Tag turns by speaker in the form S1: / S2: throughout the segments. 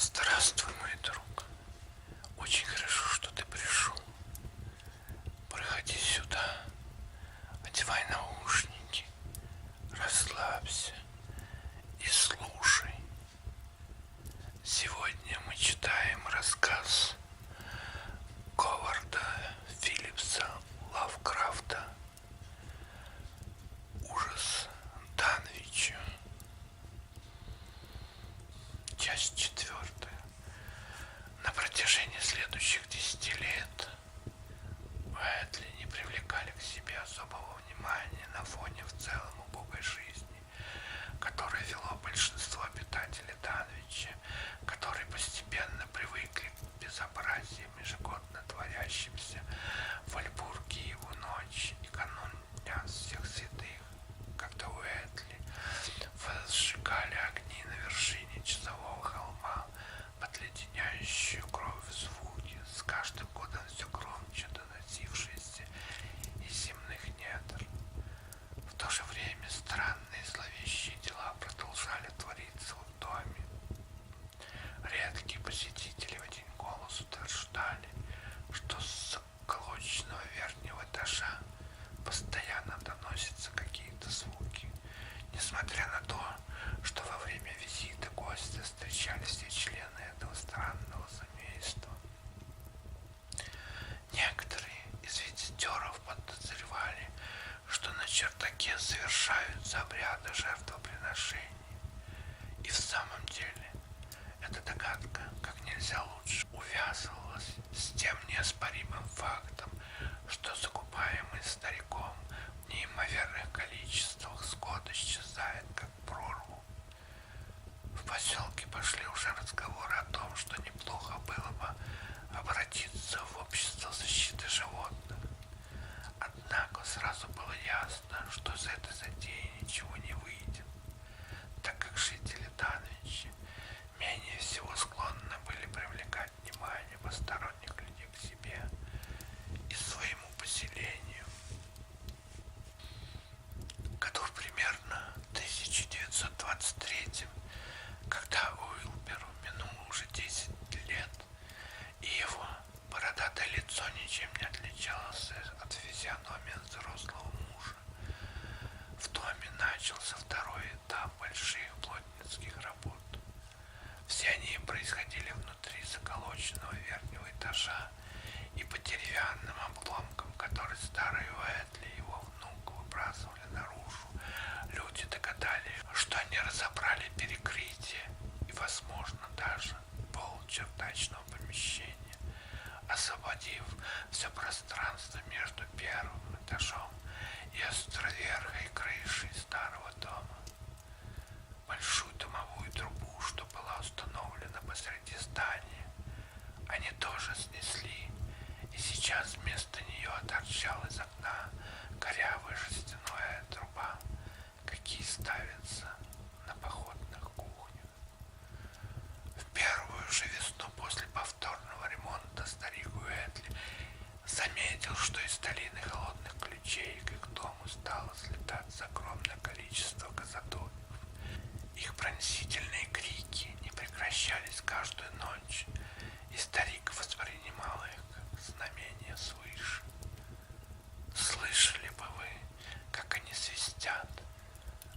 S1: Здравствуй, мой друг. Очень хорошо, что ты пришел. Проходи сюда, одевай наушники, расслабься и слушай. Сегодня мы читаем рассказ Говарда Филлипса Лавкрафта «Ужас Данвича». Часть 4. На протяжении следующих 10 лет Уэтли не привлекали к себе особого внимания на фоне в целом убогой жизни, которой вело большинство обитателей Данвича, которые постепенно привыкли к безобразиям, ежегодно творящимся в Альбурге его ночь и канун Дня всех святых, когда Уэтли возжигали огни на вершине часового холма под леденящую кровь звуки, с каждым годом все громче доносившиеся из земных недр. В то же время странные зловещие дела продолжали твориться в доме. Редкие посетители в один голос утверждали, что с заколоченного верхнего этажа постоянно доносятся какие-то звуки, несмотря на то, что во время визита гостя встречались все члены этого странного семейства. Некоторые из визитеров подозревали, что на чердаке совершаются обряды жертвоприношений. И в самом деле эта догадка как нельзя лучше увязывалась с тем неоспоримым фактом, что закупаемый стариком в неимоверных количествах скот исчезает как прорву. В поселке пошли уже разговоры о том, что неплохо было бы обратиться в общество защиты животных. Однако сразу было ясно, что из этой затеи ничего не выйдет, так как жители Данвича менее всего склонны были привлекать внимание посторонних людей к себе и своему поселению. Году примерно 1923, когда Уилберу минуло уже 10 лет, и его бородатое лицо ничем не отличалось от физиономии взрослого мужа, в доме начался второй этап больших плотницких работ. Все они происходили внутри заколоченного верхнего этажа и по деревянным обломкам, которые старый Уэтли и его внук выбрасывали наружу. Люди догадались, что они разобрали перекрытие и, возможно, даже пол чердачного помещения, освободив все пространство между первым этажом и островерхой крышей старого дома. Большую дымовую трубу, что была установлена посреди здания, они тоже снесли, и сейчас вместо нее торчала из окна корявая жестяная труба, какие ставятся на походных кухнях. В первую же весну после повторного ремонта старик Уэтли заметил, что из долины холодных ключей к их дому стало слетаться огромное количество газодоев. Их пронзительные крики не прекращались каждую ночь, и старик воспринимал их как знамение свыше. «Слышали бы вы, как они свистят,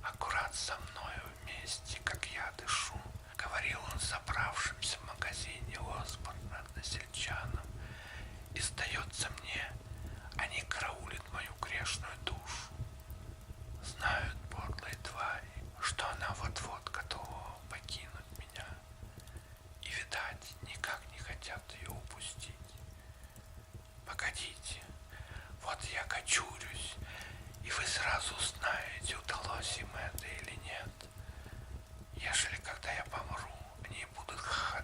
S1: аккурат со мною вместе, как я дышу», — говорил он собравшимся в магазине Осборна односельчанам. «И сдается мне, они караулят мою грешную душу. Знают подлые твари, что она вот-вот готова покинуть меня, и, видать, никак не хотят ее упустить. Погодите, вот я кочурюсь, и вы сразу узнаете, удалось им это или нет. Ежели когда я помру, они будут хохотать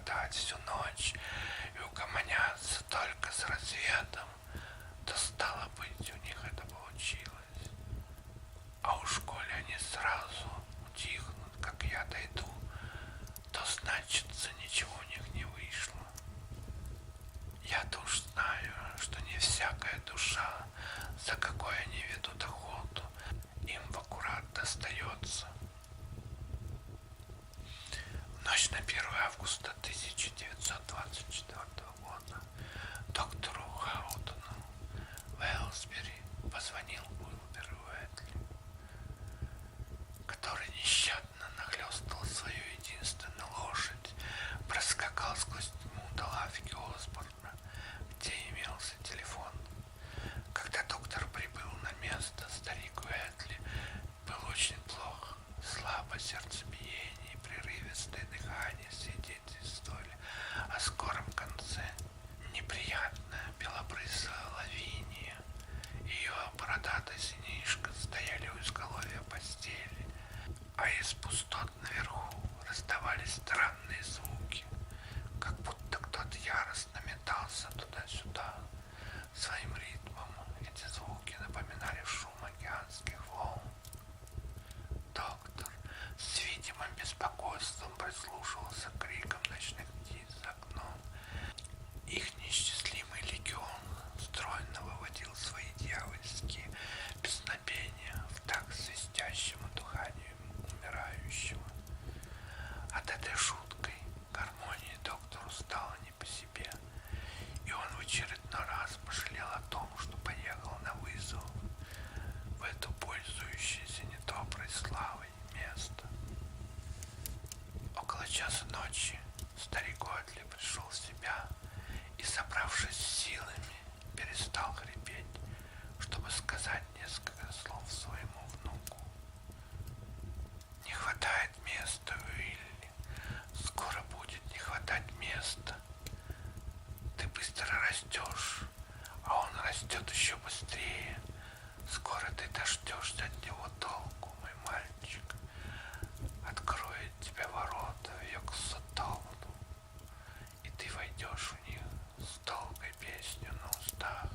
S1: найдешь у них с долгой песней на устах,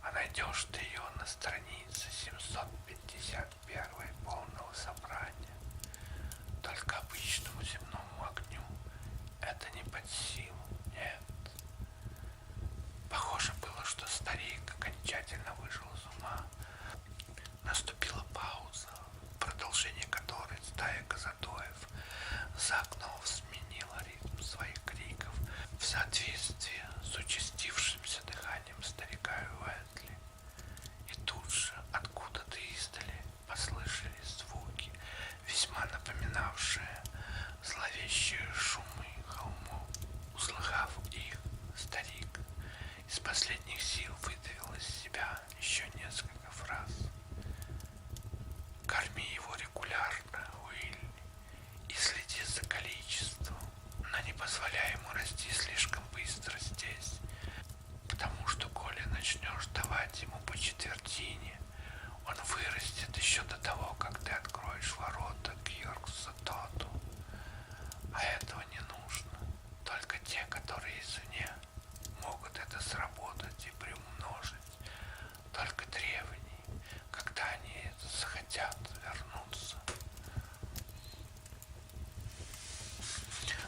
S1: а найдешь ты ее на странице 751 полного собрания. Только обычному земному огню это не под силу, нет. Похоже было, что старик окончательно выжил из ума. Наступила пауза, в продолжение которой стая казадоев за окном сменила ритм своих криков в соответствии с участившимся дыханием старика Уэтли. И тут же, откуда-то издали, послышались звуки, весьма напоминавшие зловещие шумы холмов. Услыхав их, старик из последних сил выдавил из себя еще несколько фраз. Корми его регулярно, Уилли, и следи за количеством, но не позволяй ему расти слишком быстро здесь, потому что коли начнешь давать ему по четвертине, он вырастет еще до того, как ты откроешь ворота к Йорксу-Тоту. А этого не нужно. Только те, которые извне, могут это сработать и приумножить. Только древние, когда они это захотят, вернуться.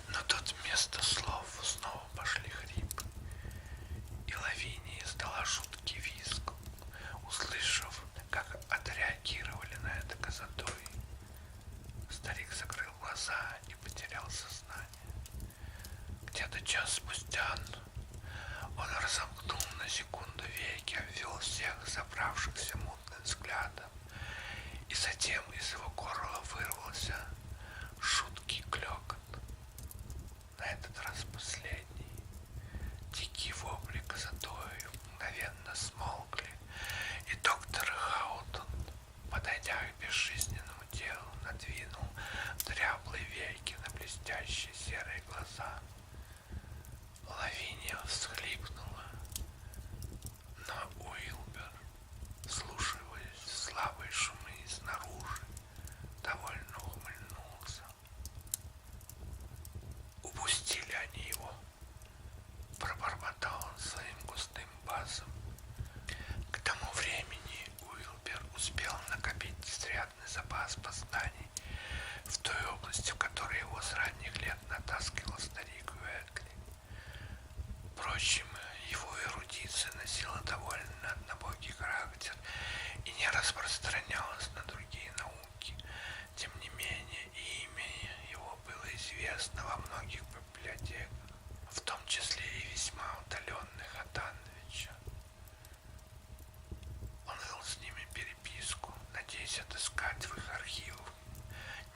S1: Но тут вместо слов снова пошли хрипы, и Лавиния издала жуткий визг, услышав, как отреагировали на это казадои. Старик закрыл глаза и потерял сознание. Где-то час спустя он разомкнул на секунду веки, обвел всех собравшихся мутным взглядом, и затем из его горла вырвался жуткий клёкот. На этот раз последний. Дикие вопли казадоев мгновенно смолкли, и доктор Хаутон, подойдя к безжизненному телу, надвинул дряблые веки на блестящие серые глаза. Лавиния всхлипнула, но Уилбер, вслушиваясь в слабые шумы снаружи, довольно ухмыльнулся. «Упустили они его», — пробормотал он своим густым басом. К тому времени Уилбер успел накопить изрядный запас познаний в той области, в которой его с ранних лет натаскивал старик Уэтли. Впрочем, его эрудиция носила довольно однобокий характер и не распространялась на другие науки. Тем не менее, имя его было известно во многих библиотеках, в том числе и весьма удаленных от Данвича. Он вел с ними переписку, надеясь отыскать в их архивах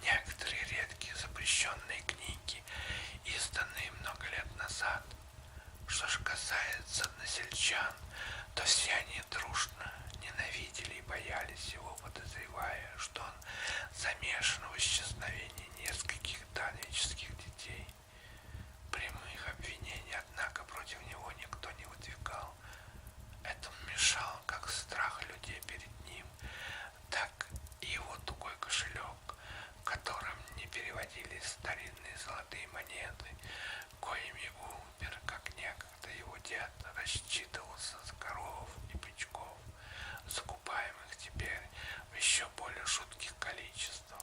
S1: некоторые редкие запрещенные книги, изданные много лет назад. Что же касается односельчан, то все они дружно ненавидели и боялись его, подозревая, что он замешан в исчезновении нескольких данвичских детей. Прямых обвинений, однако, против него никто не выдвигал. Этому мешал как страх людей перед ним, так и его тугой кошелек, в котором не переводились старинные золотые монеты, коими Уилбер, как некогда его дед, рассчитывался за коров и бычков, закупаемых теперь в еще более жутких количествах.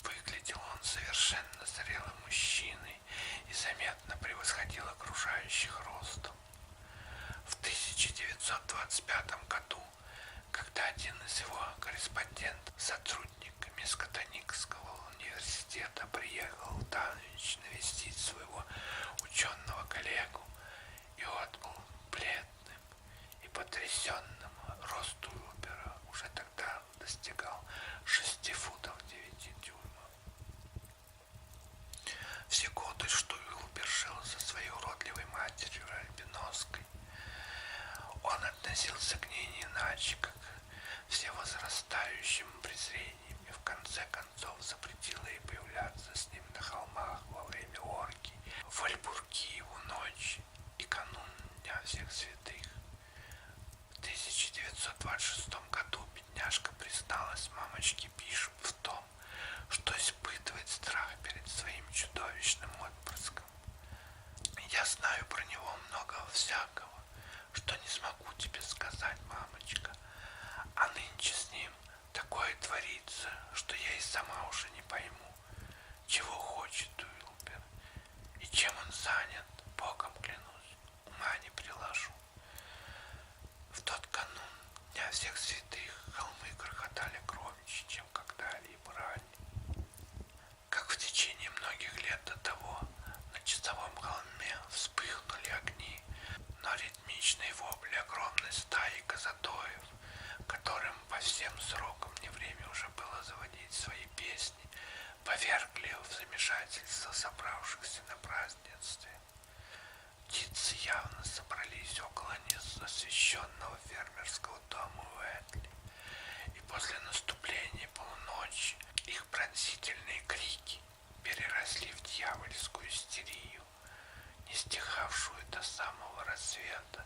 S1: Выглядел он совершенно зрелым мужчиной и заметно превосходил окружающих ростом. В 1925 году, когда один из его корреспондентов, сотрудник Мискотоникского университета, приехал в Данвич навестить своего ученого коллегу и отбыл бледным и потрясенным, рост Уилбера уже тогда достигал 6 футов 9 дюймов. Все годы, что Уилбер жил со своей уродливой матерью альбиноской, он относился к ней не иначе, как все возрастающим презрением, и в конце концов запретил ей появляться с ним на холмах гости на празднестве. Птицы явно собрались около незасвещенного фермерского дома Уэтли, и после наступления полуночи их пронзительные крики переросли в дьявольскую истерию, не стихавшую до самого рассвета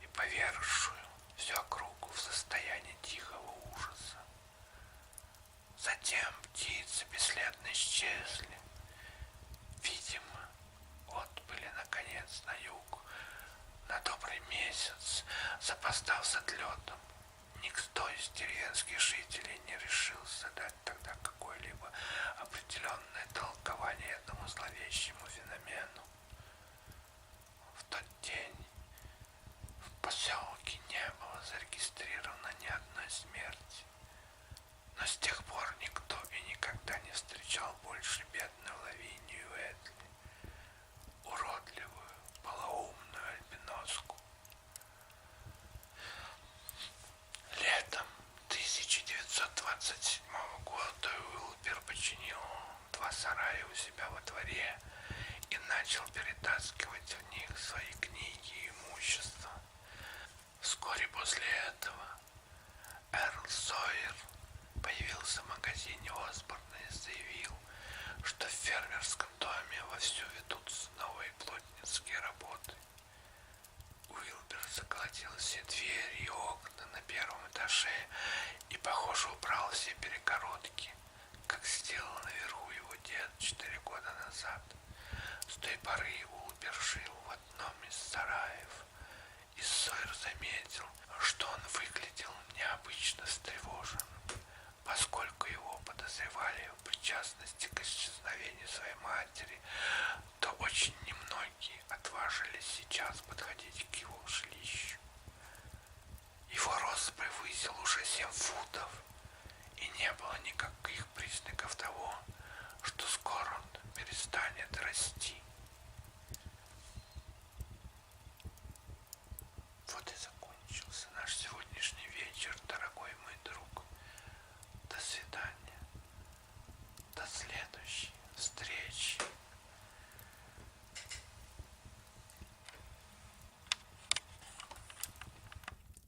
S1: и повергшую всю округу в состояние тихого ужаса. Затем птицы бесследно исчезли. Видимо, отбыли наконец на юг на добрый месяц, запоздав с отлетом. Никто из деревенских жителей не решился дать тогда какое-либо определенное толкование этому зловещему феномену. В тот день в поселке не было зарегистрировано ни одной смерти, но с тех пор никто и никогда не встречал больше бедную Лавинию Уэтли, уродливую, полоумную альбиноску. Летом 1927 года Уилбер починил 2 сарая у себя во дворе и начал перетаскивать в них свои книги и имущество. Вскоре после этого Эрл Сойер появился в магазине Осборна и заявил, что в фермерском доме вовсю ведутся новые плотницкие работы. Уилбер заколотил все двери и окна на первом этаже и, похоже, убрал все перегородки, как сделал наверху его дед 4 года назад. С той поры Уилбер жил в одном из сараев, и Сойер заметил, что он выглядел необычно встревоженным, поскольку его подозревали в причастности к исчезновению своей матери,